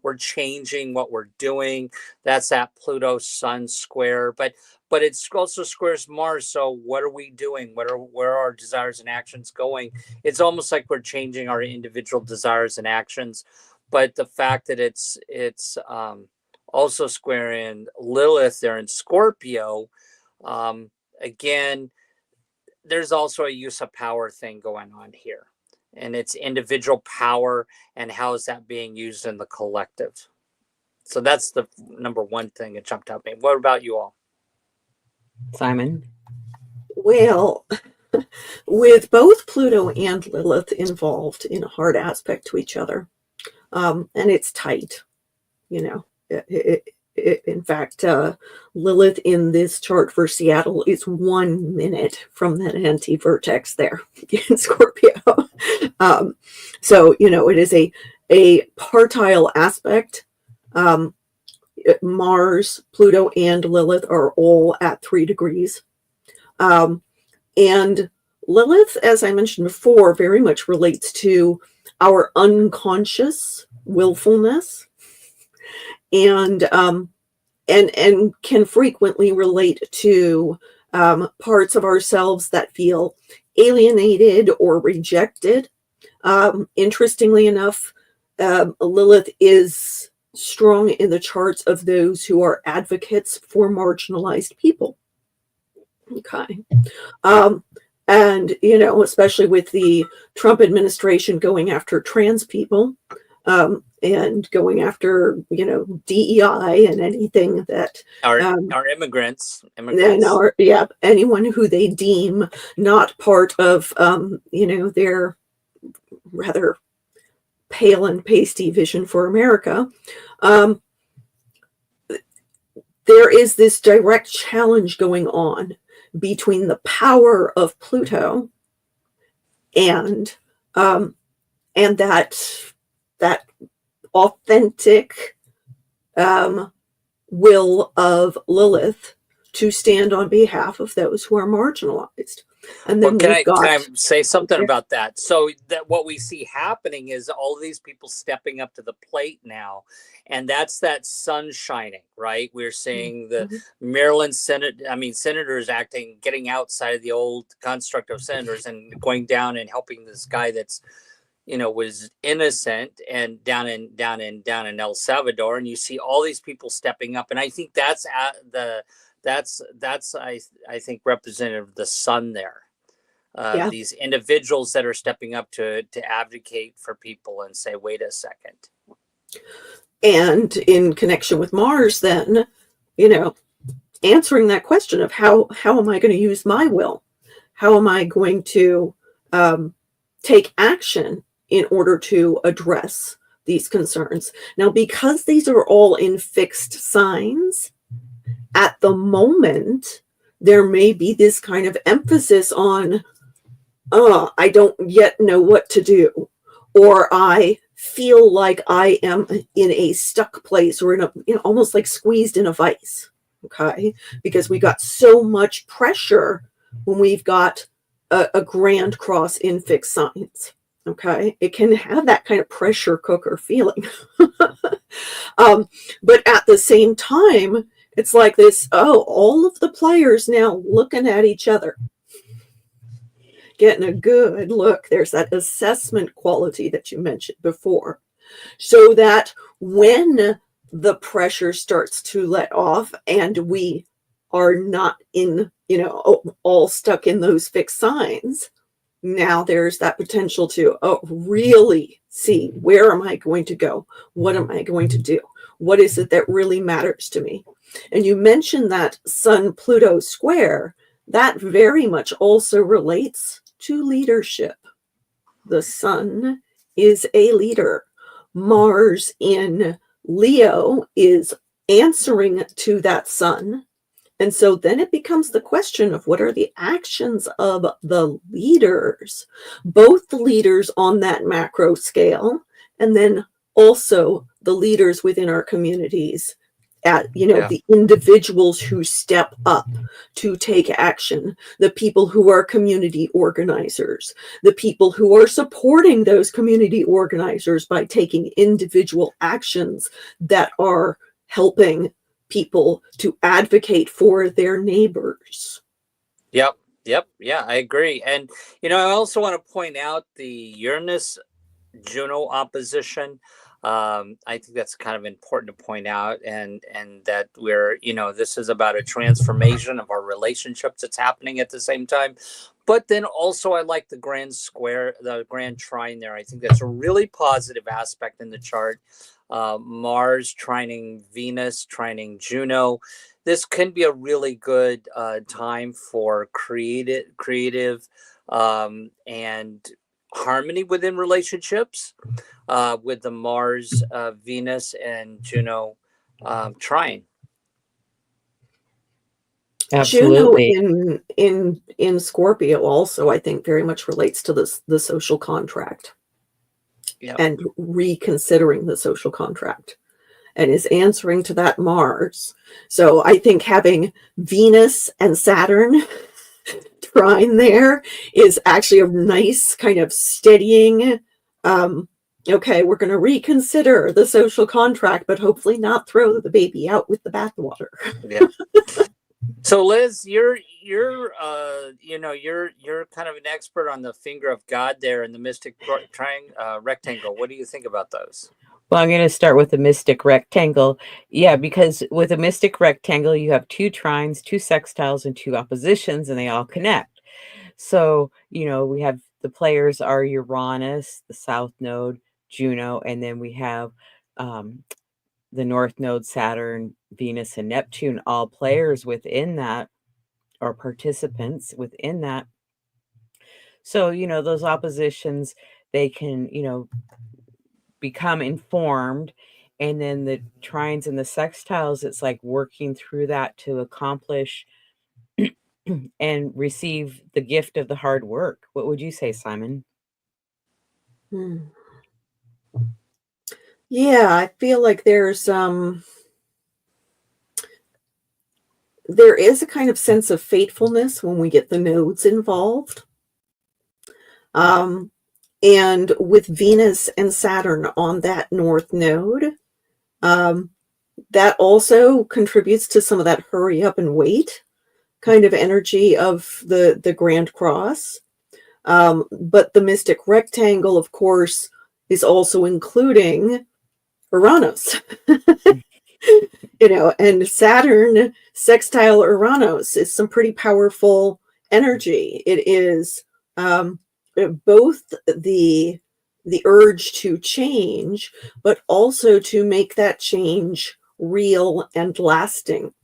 we're changing what we're doing. That's that Pluto Sun square. But it also squares Mars. So what are we doing? Where are our desires and actions going? It's almost like we're changing our individual desires and actions. But the fact that it's also squaring Lilith there in Scorpio, again, there's also a use of power thing going on here. And it's individual power and how is that being used in the collective. So that's the number one thing that jumped out at me. What about you all? Simon? Well, with both Pluto and Lilith involved in a hard aspect to each other, and it's tight, in fact, Lilith in this chart for Seattle is 1 minute from that anti-vertex there in Scorpio. So, it is a partile aspect. Mars, Pluto, and Lilith are all at 3 degrees. And Lilith, as I mentioned before, very much relates to our unconscious willfulness. And can frequently relate to parts of ourselves that feel alienated or rejected. Interestingly enough, Lilith is strong in the charts of those who are advocates for marginalized people. Okay. And, especially with the Trump administration going after trans people, and going after, DEI and anything that our immigrants and anyone who they deem not part of, their rather pale and pasty vision for America, there is this direct challenge going on between the power of Pluto and that authentic will of Lilith to stand on behalf of those who are marginalized. And then can I say something about that? So that what we see happening is all of these people stepping up to the plate now, and that's that sun shining, right? We're seeing the Maryland senators getting outside of the old construct of senators and going down and helping this guy that's, was innocent, and down in El Salvador, and you see all these people stepping up, and I think that's I think representative of the sun there. These individuals that are stepping up to advocate for people and say, wait a second. And in connection with Mars, then, answering that question of how am I going to use my will? How am I going to take action in order to address these concerns? Now, because these are all in fixed signs, at the moment, there may be this kind of emphasis on, I don't yet know what to do, or I feel like I am in a stuck place, or in a, almost like squeezed in a vice, okay? Because we got so much pressure when we've got a grand cross in fixed signs, okay? It can have that kind of pressure cooker feeling. But at the same time, it's like this, all of the players now looking at each other, getting a good look. There's that assessment quality that you mentioned before. So that when the pressure starts to let off and we are not in, all stuck in those fixed signs, now there's that potential to really see, where am I going to go? What am I going to do? What is it that really matters to me? And you mentioned that Sun-Pluto square, that very much also relates to leadership. The Sun is a leader. Mars in Leo is answering to that Sun. And so then it becomes the question of what are the actions of the leaders, both the leaders on that macro scale, and then also the leaders within our communities, at the individuals who step up to take action, the people who are community organizers, the people who are supporting those community organizers by taking individual actions that are helping people to advocate for their neighbors. Yep. Yeah, I agree. And I also want to point out the Uranus Juno opposition. I think that's kind of important to point out, and that we're, this is about a transformation of our relationships that's happening at the same time. But then also I like the grand square, the grand trine there. I think that's a really positive aspect in the chart. Mars trining Venus, trining Juno. This can be a really good time for creative and harmony within relationships, with the Mars, Venus, and Juno trine. Absolutely. Juno in Scorpio also, I think, very much relates to the social contract. Yep. And reconsidering the social contract, and is answering to that Mars. So I think having Venus and Saturn trine there is actually a nice kind of steadying, okay, we're going to reconsider the social contract, but hopefully not throw the baby out with the bathwater. Yeah. So Liz, you're kind of an expert on the finger of God there and the mystic rectangle. What do you think about those? Well, I'm going to start with the mystic rectangle. Yeah, because with a mystic rectangle, you have 2 trines, 2 sextiles, and 2 oppositions, and they all connect. So, we have the players are Uranus, the south node, Juno, and then we have the north node, Saturn, Venus, and Neptune, all players within that, or participants within that. So, those oppositions, they can, become informed. And then the trines and the sextiles, it's like working through that to accomplish and receive the gift of the hard work. What would you say, Simon? Yeah, I feel like there is a kind of sense of fatefulness when we get the nodes involved. And with Venus and Saturn on that north node, that also contributes to some of that hurry up and wait kind of energy of the Grand Cross. But the mystic rectangle, of course, is also including Uranus. And Saturn sextile Uranus is some pretty powerful energy. It is both the urge to change, but also to make that change real and lasting.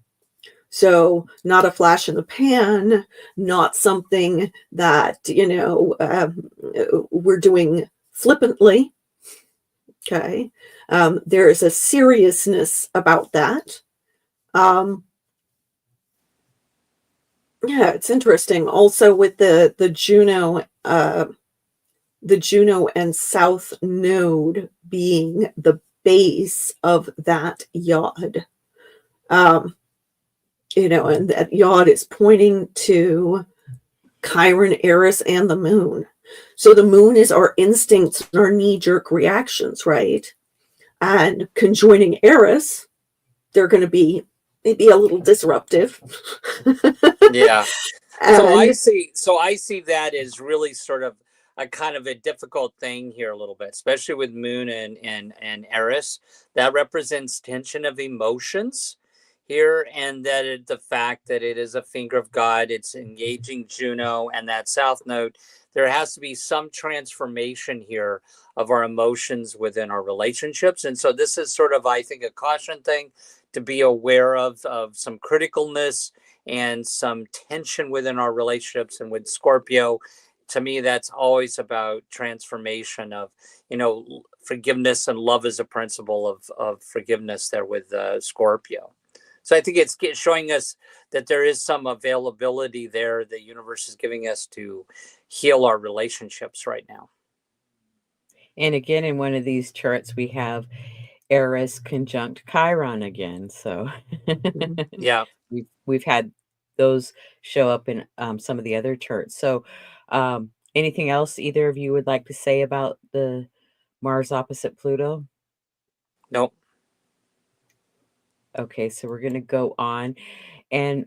So not a flash in the pan, not something that, we're doing flippantly. Okay. There is a seriousness about that. Yeah, it's interesting. Also with the Juno and South node being the base of that yod. And that yod is pointing to Chiron, Eris, and the moon. So the moon is our instincts and our knee-jerk reactions, right? And conjoining Eris, they're going to be maybe a little disruptive. Yeah. And So I see that as really sort of a kind of a difficult thing here a little bit, especially with Moon and Eris. That represents tension of emotions here, and that the fact that it is a finger of God, it's engaging Juno and that South node. There has to be some transformation here of our emotions within our relationships. And so this is sort of, I think, a caution thing to be aware of some criticalness and some tension within our relationships. And with Scorpio, to me, that's always about transformation of, forgiveness, and love is a principle of forgiveness there with Scorpio. So I think it's showing us that there is some availability there the universe is giving us to heal our relationships right now. And again, in one of these charts, we have Eris conjunct Chiron again. So Yeah. we've had those show up in some of the other charts. So anything else either of you would like to say about the Mars opposite Pluto? Nope. Okay, so we're going to go on, and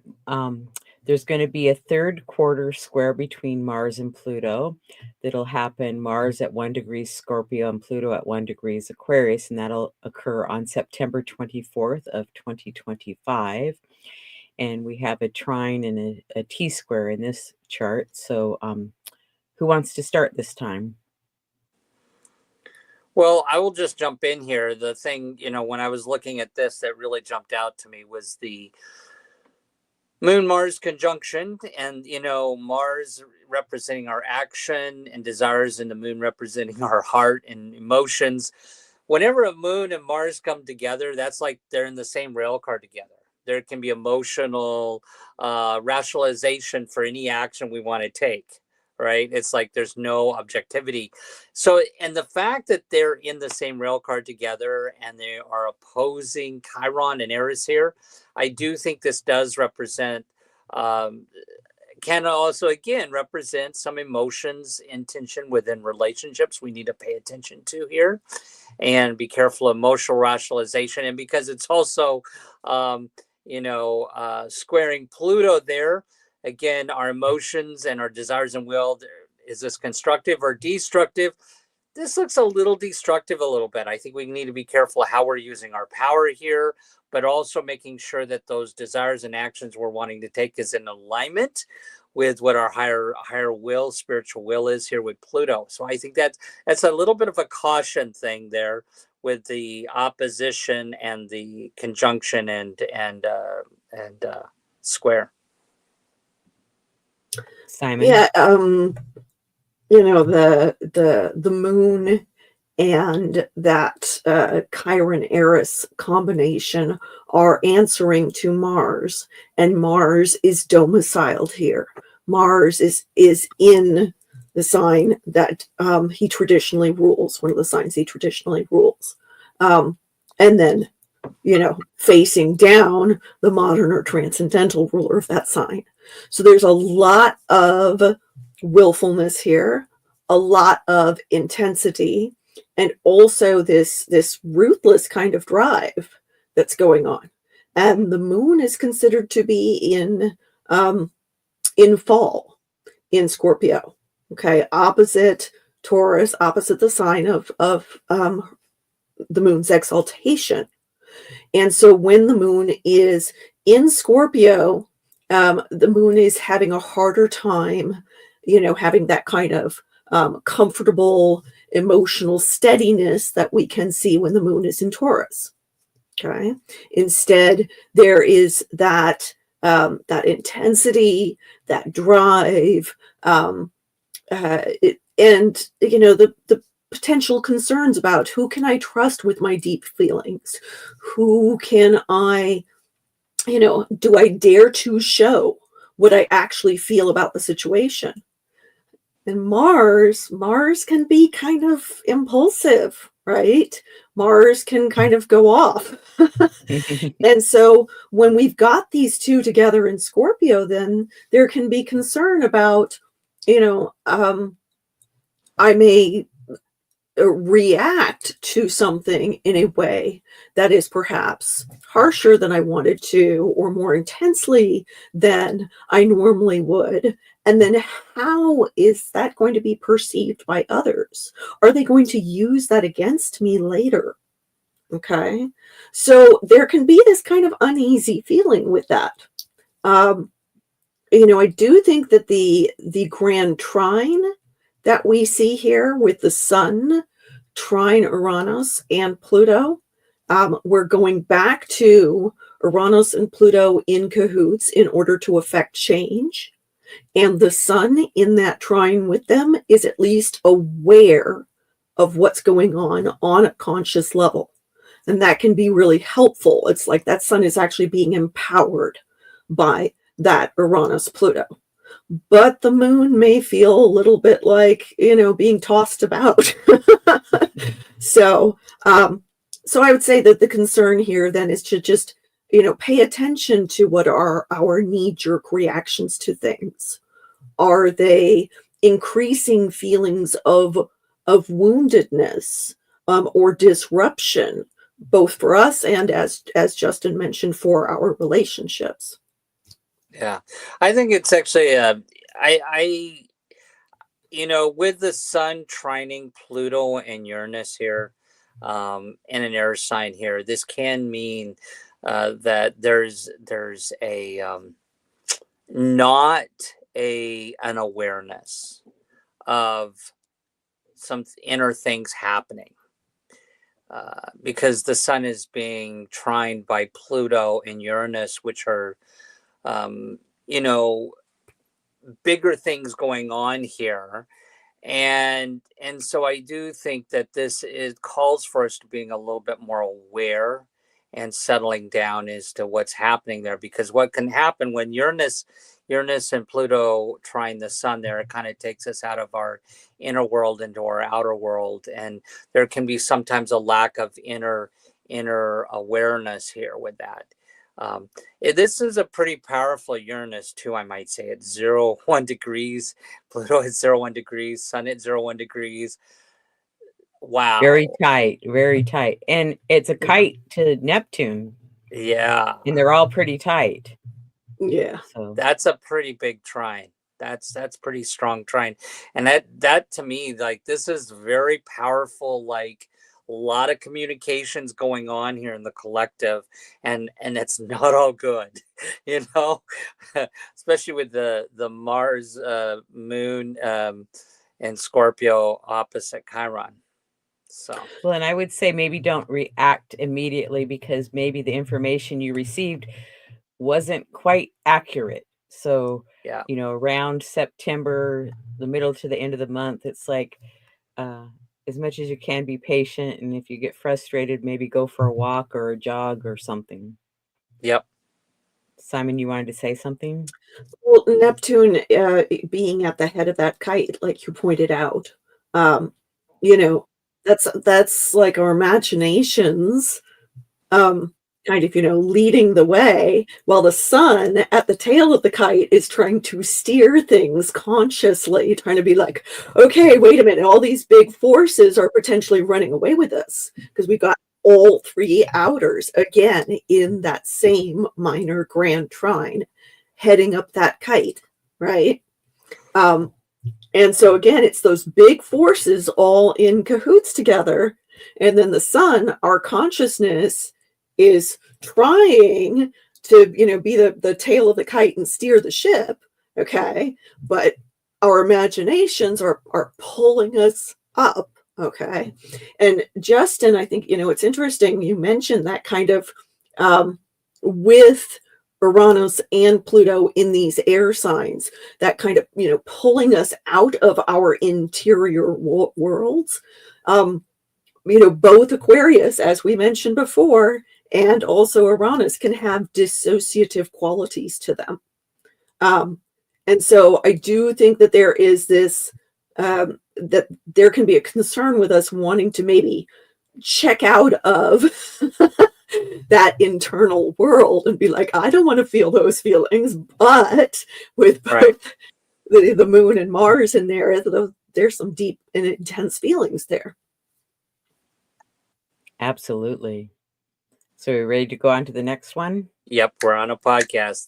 there's going to be a third quarter square between Mars and Pluto that'll happen. Mars at 1 degree Scorpio and Pluto at 1 degree Aquarius, and that'll occur on September 24th of 2025. And we have a trine and a T-square in this chart. So who wants to start this time? Well, I will just jump in here. The thing, when I was looking at this that really jumped out to me was the Moon-Mars conjunction, and, Mars representing our action and desires, and the Moon representing our heart and emotions. Whenever a Moon and Mars come together, that's like they're in the same rail car together. There can be emotional rationalization for any action we want to take. Right? It's like there's no objectivity. So, and the fact that they're in the same rail car together and they are opposing Chiron and Eris here, I do think this does represent, can also, again, represent some emotions and tension within relationships we need to pay attention to here and be careful of emotional rationalization. And because it's also, squaring Pluto there, again, our emotions and our desires and will, is this constructive or destructive? This looks a little destructive a little bit. I think we need to be careful how we're using our power here, but also making sure that those desires and actions we're wanting to take is in alignment with what our higher will, spiritual will is here with Pluto. So I think that's a little bit of a caution thing there with the opposition and the conjunction and square. Simon? Yeah, the moon and that Chiron Eris combination are answering to Mars, and Mars is domiciled here. Mars is in the sign that he traditionally rules, one of the signs he traditionally rules. And then, facing down the modern or transcendental ruler of that sign. So there's a lot of willfulness here, a lot of intensity, and also this ruthless kind of drive that's going on. And the moon is considered to be in fall in Scorpio. Okay, opposite Taurus, opposite the sign of the moon's exaltation. And so when the moon is in Scorpio, the moon is having a harder time, having that kind of comfortable emotional steadiness that we can see when the moon is in Taurus. Okay. Instead, there is that intensity, that drive, and the potential concerns about who can I trust with my deep feelings? Who can I, do I dare to show what I actually feel about the situation? And Mars can be kind of impulsive, right? Mars can kind of go off. And so when we've got these two together in Scorpio, then there can be concern about, I may react to something in a way that is perhaps harsher than I wanted to, or more intensely than I normally would. And then how is that going to be perceived by others? Are they going to use that against me later? Okay. So there can be this kind of uneasy feeling with that. I do think that the grand trine that we see here with the sun trine Uranus and Pluto, we're going back to Uranus and Pluto in cahoots in order to affect change. And the sun in that trine with them is at least aware of what's going on a conscious level. And that can be really helpful. It's like that sun is actually being empowered by that Uranus Pluto. But the moon may feel a little bit like, being tossed about. So I would say that the concern here then is to just, pay attention to what are our knee-jerk reactions to things. Are they increasing feelings of woundedness or disruption, both for us and, as Justin mentioned, for our relationships? Yeah, I think it's actually with the sun trining Pluto and Uranus here, and an air sign here, this can mean that there's a not an awareness of some inner things happening, because the sun is being trined by Pluto and Uranus, which are bigger things going on here. And so I do think that this calls for us to being a little bit more aware and settling down as to what's happening there, because what can happen when Uranus and Pluto trine the sun there, it kind of takes us out of our inner world into our outer world, and there can be sometimes a lack of inner awareness here with that. This is a pretty powerful Uranus too, I might say. It's 0-1 degrees, Pluto at 0-1 degrees, Sun at 0-1 degrees. Wow. Very tight. And it's a kite to Neptune. Yeah. And they're all pretty tight. Yeah. So that's a pretty big trine. That's pretty strong trine. And that to me, like, this is very powerful, like a lot of communications going on here in the collective, and it's not all good, especially with the Mars moon and Scorpio opposite Chiron. So, well, and I would say maybe don't react immediately, because maybe the information you received wasn't quite accurate. So, Yeah. Around September, the middle to the end of the month, it's like as much as you can, be patient. And if you get frustrated, maybe go for a walk or a jog or something. Yep. Simon, you wanted to say something? Well, Neptune being at the head of that kite, like you pointed out, you know, that's like our imaginations, kind of, leading the way, while the sun at the tail of the kite is trying to steer things consciously, trying to be like, okay, wait a minute, all these big forces are potentially running away with us, because we've got all three outers again in that same minor grand trine heading up that kite, right? And so again, it's those big forces all in cahoots together. And then the sun, our consciousness, is trying to, be the tail of the kite and steer the ship. Okay. But our imaginations are pulling us up. Okay. And Justin, I think, it's interesting. You mentioned that kind of with Uranus and Pluto in these air signs, that kind of, pulling us out of our interior worlds. Both Aquarius, as we mentioned before, and also Uranus can have dissociative qualities to them. And so I do think that there is this, that there can be a concern with us wanting to maybe check out of that internal world and be like, I don't want to feel those feelings. But with both the moon and Mars in there, there's some deep and intense feelings there. Absolutely. So we're ready to go on to the next one? Yep, we're on a podcast.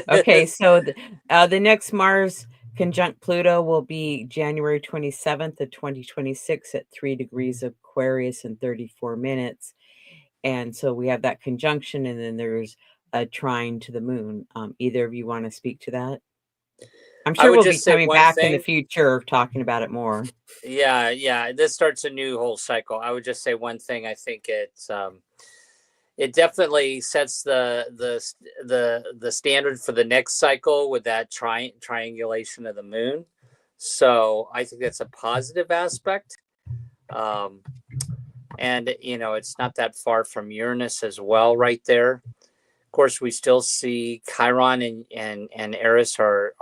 Okay, so the next Mars conjunct Pluto will be January 27th of 2026 at 3 degrees Aquarius and 34 minutes. And so we have that conjunction, and then there's a trine to the moon. Either of you want to speak to that? I'm sure we'll be coming back in the future talking about it more. Yeah. This starts a new whole cycle. I would just say one thing. I think it definitely sets the standard for the next cycle with that triangulation of the moon. So I think that's a positive aspect. And it's not that far from Uranus as well, right there. Of course, we still see Chiron and Eris are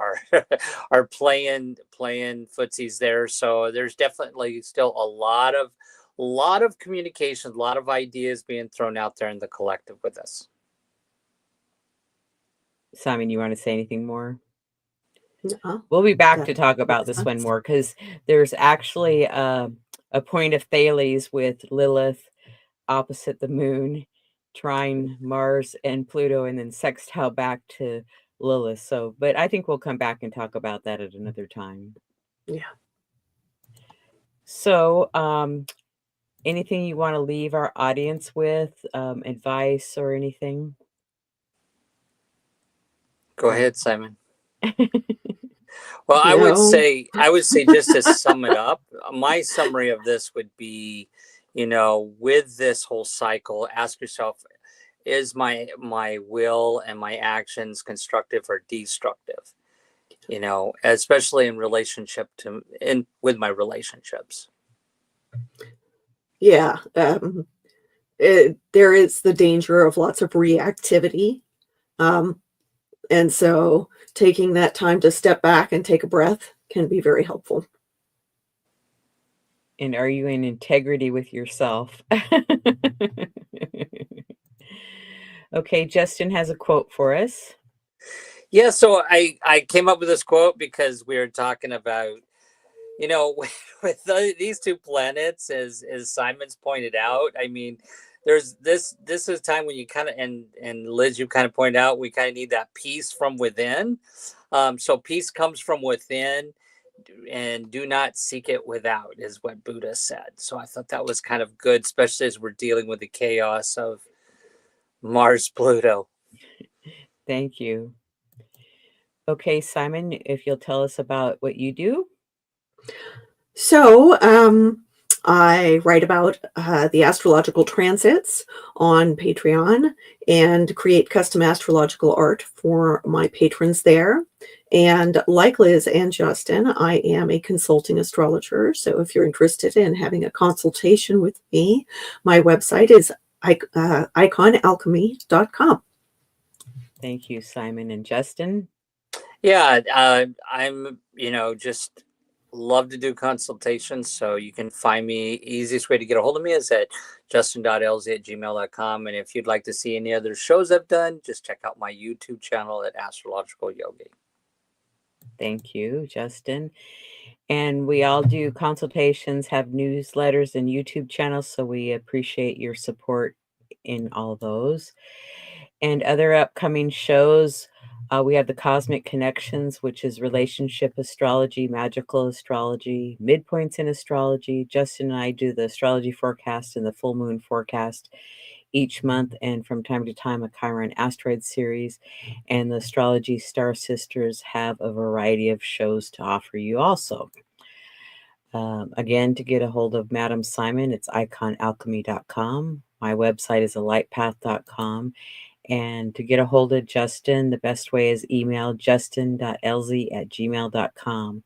are playing footsies there. So there's definitely still a lot of communication, a lot of ideas being thrown out there in the collective with us. Simon, you want to say anything more? No. We'll be back to talk about this one more, because there's actually a point of Thales with Lilith opposite the moon, trine Mars and Pluto, and then sextile back to Lilith. So, but I think we'll come back and talk about that at another time. Yeah. So, anything you want to leave our audience with, advice or anything? Go ahead, Simon. Well, I would say just to sum it up, my summary of this would be, with this whole cycle, ask yourself, is my will and my actions constructive or destructive? Especially in relationship with my relationships. Yeah. There is the danger of lots of reactivity. And so taking that time to step back and take a breath can be very helpful. And are you in integrity with yourself? Okay, Justin has a quote for us. Yeah, so I came up with this quote because we were talking about, with these two planets, as Simon's pointed out. I mean, there's this is a time when you kind of, and Liz, you kind of pointed out, we kind of need that peace from within. So peace comes from within, and do not seek it without, is what Buddha said. So I thought that was kind of good, especially as we're dealing with the chaos of Mars Pluto. Thank you. Okay, Simon, if you'll tell us about what you do. So I write about the astrological transits on Patreon and create custom astrological art for my patrons there. And like Liz and Justin, I am a consulting astrologer. So if you're interested in having a consultation with me, my website is iconalchemy.com. Thank you, Simon and Justin. Yeah, I'm, just love to do consultations. So you can find me. Easiest way to get a hold of me is at justin.elzie@gmail.com. And if you'd like to see any other shows I've done, just check out my YouTube channel at Astrological Yogi. Thank you, Justin. And we all do consultations, have newsletters and YouTube channels, so we appreciate your support in all those. And other upcoming shows, we have the Cosmic Connections, which is relationship astrology, magical astrology, midpoints in astrology. Justin and I do the astrology forecast and the full moon forecast each month, and from time to time a Chiron asteroid series. And the Astrology Star Sisters have a variety of shows to offer you also. Again, to get a hold of Madam Simon, it's iconalchemy.com. My website is alightpath.com. And to get a hold of Justin, the best way is email justin.elzie@gmail.com.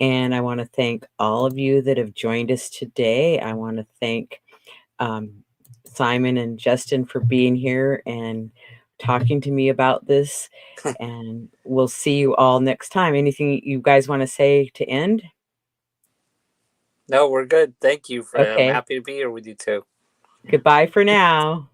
And I want to thank all of you that have joined us today. I want to thank Simon and Justin for being here and talking to me about this. And we'll see you all next time. Anything you guys want to say to end? No, we're good. Thank you. I'm Okay. happy to be here with you too. Goodbye for now.